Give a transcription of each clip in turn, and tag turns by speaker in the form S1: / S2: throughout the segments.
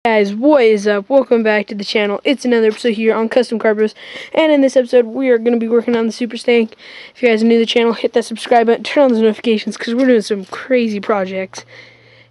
S1: Guys, what is up? Welcome back to the channel. It's another episode here on Custom Car Bros, and in this episode we are going to be working on the Super Stang. If you guys are new to the channel, hit that subscribe button, turn on those notifications because we're doing some crazy projects.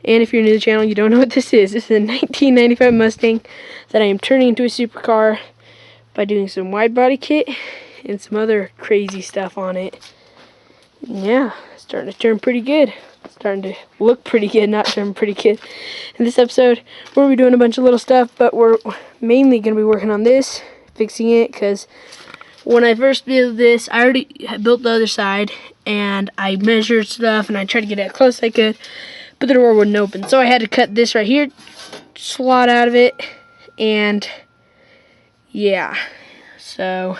S1: And if you're new to the channel, you don't know what this is. This is a 1995 Mustang that I am turning into a supercar by doing some wide body kit and some other crazy stuff on it. Yeah, it's starting to turn pretty good. Starting to look pretty good, not turn pretty good. In this episode, we're going to be doing a bunch of little stuff, but we're mainly going to be working on this, fixing it, because when I first built this, I already built the other side, and I measured stuff, and I tried to get it as close as I could, but the door wouldn't open. So I had to cut this right here, slot out of it, and yeah, so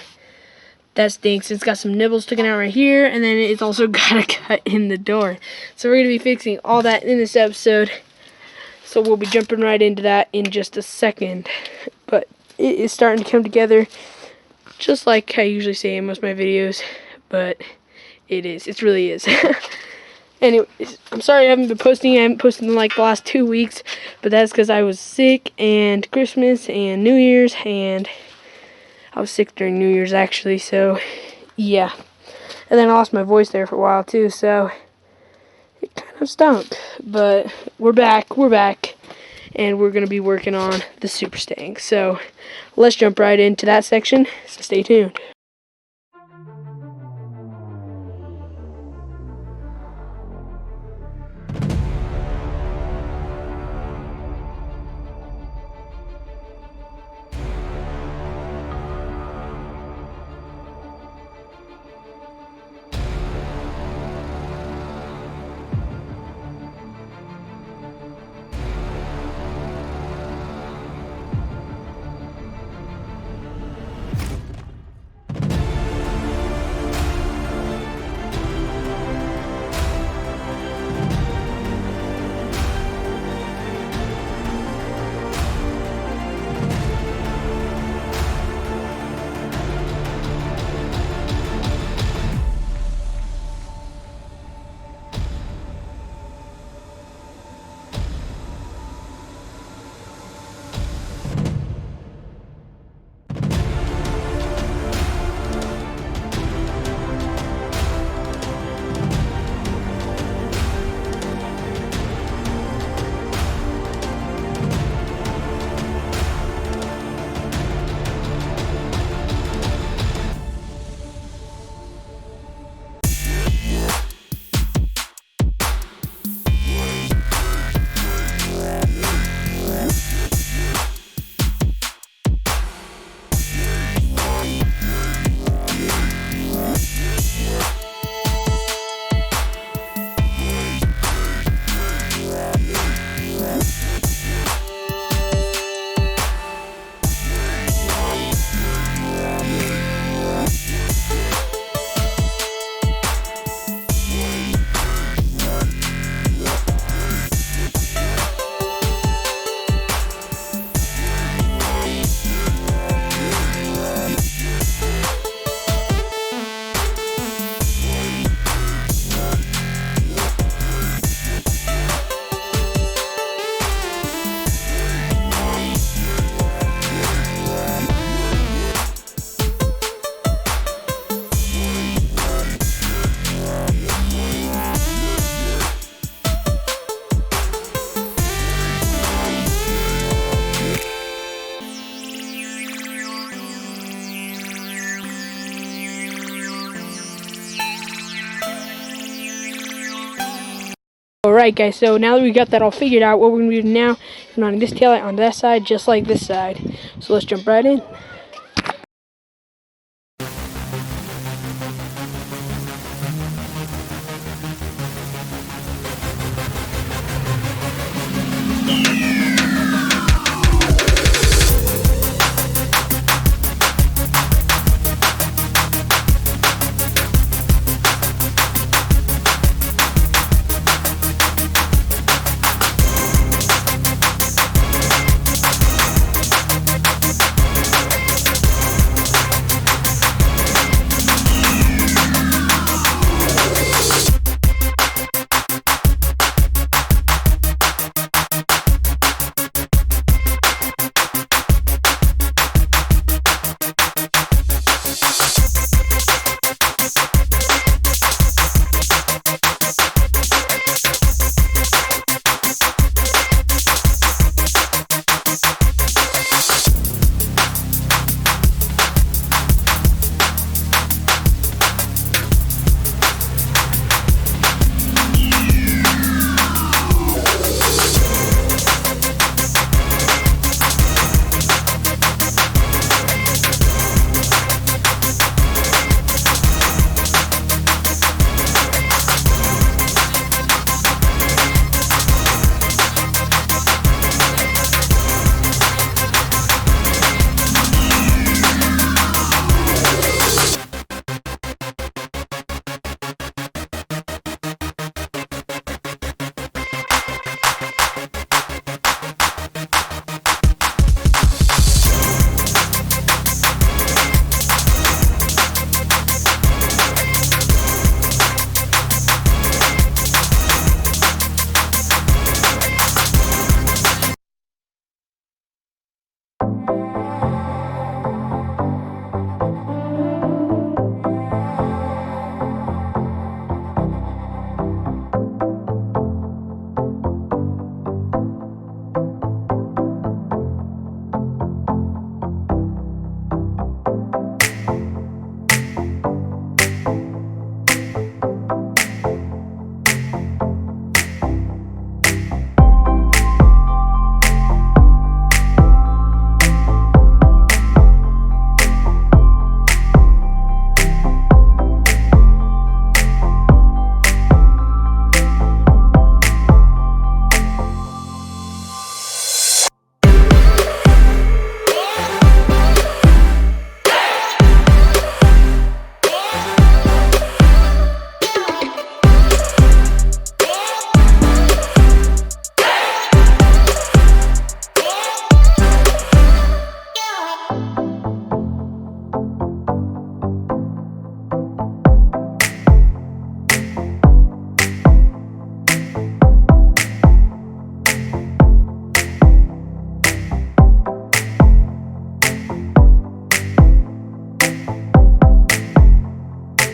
S1: that stinks. It's got some nibbles sticking out right here, and then it's also got a cut in the door. So we're going to be fixing all that in this episode. So we'll be jumping right into that in just a second. But it is starting to come together, just like I usually say in most of my videos. But it is. It really is. Anyways, I'm sorry I haven't been posting. I haven't posted in like the last 2 weeks. But that's because I was sick, and Christmas, and New Year's, and I was sick during New Year's, actually, so, yeah. And then I lost my voice there for a while, too, so it kind of stunk. But we're back, and we're going to be working on the Super Stang. So, let's jump right into that section, so stay tuned. Alright guys, so now that we got that all figured out, what we're going to do now is mounting this taillight on that side just like this side. So let's jump right in.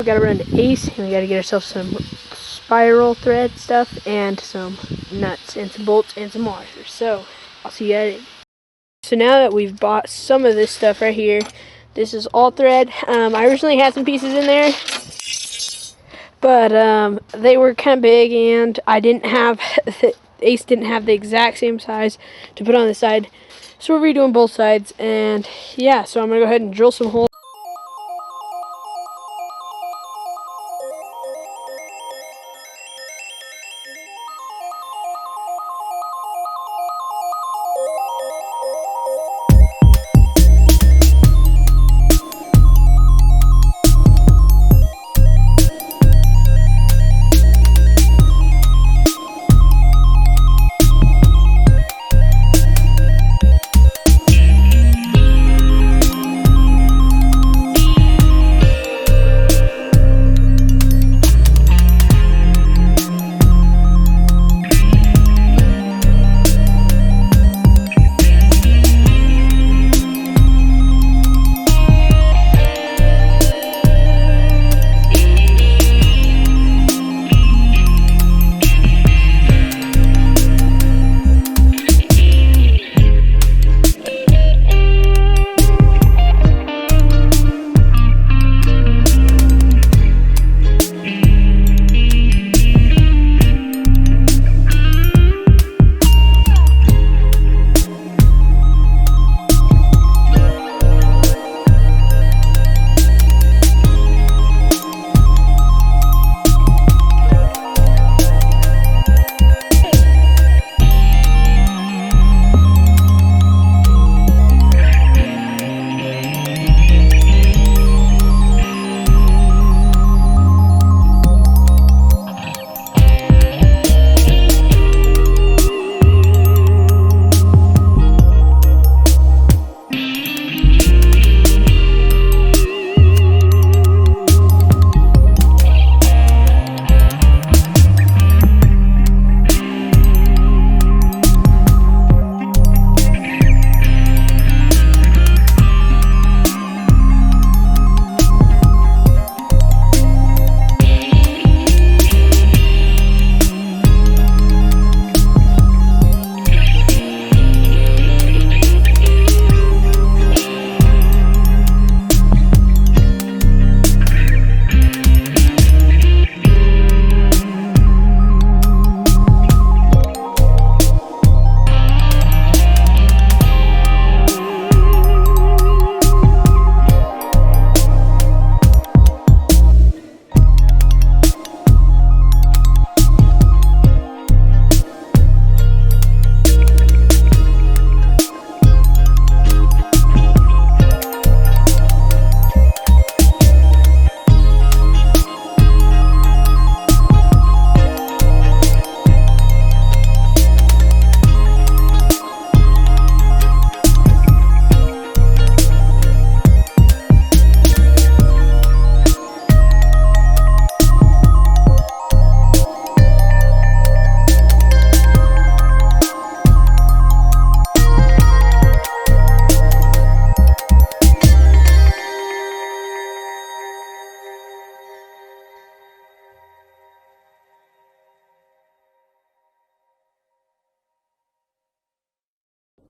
S1: gotta run to Ace, and we gotta get ourselves some spiral thread stuff, and some nuts, and some bolts, and some washers. So, I'll see you at it. So now that we've bought some of this stuff right here, this is all thread. I originally had some pieces in there, but they were kind of big, and I didn't have, Ace didn't have the exact same size to put on the side. So we're redoing both sides, and yeah, so I'm going to go ahead and drill some holes.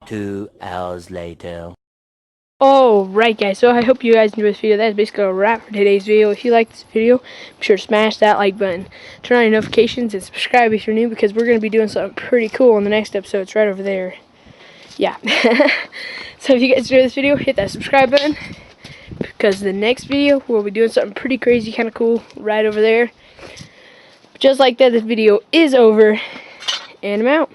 S2: Two hours later.
S1: Alright guys, so I hope you guys enjoyed this video. That's basically a wrap for today's video. If you like this video, be sure to smash that like button. Turn on your notifications and subscribe if you're new, because we're going to be doing something pretty cool in the next episode. It's right over there. Yeah. So if you guys enjoyed this video, hit that subscribe button, because the next video we'll be doing something pretty crazy, kind of cool, right over there. Just like that, this video is over, and I'm out.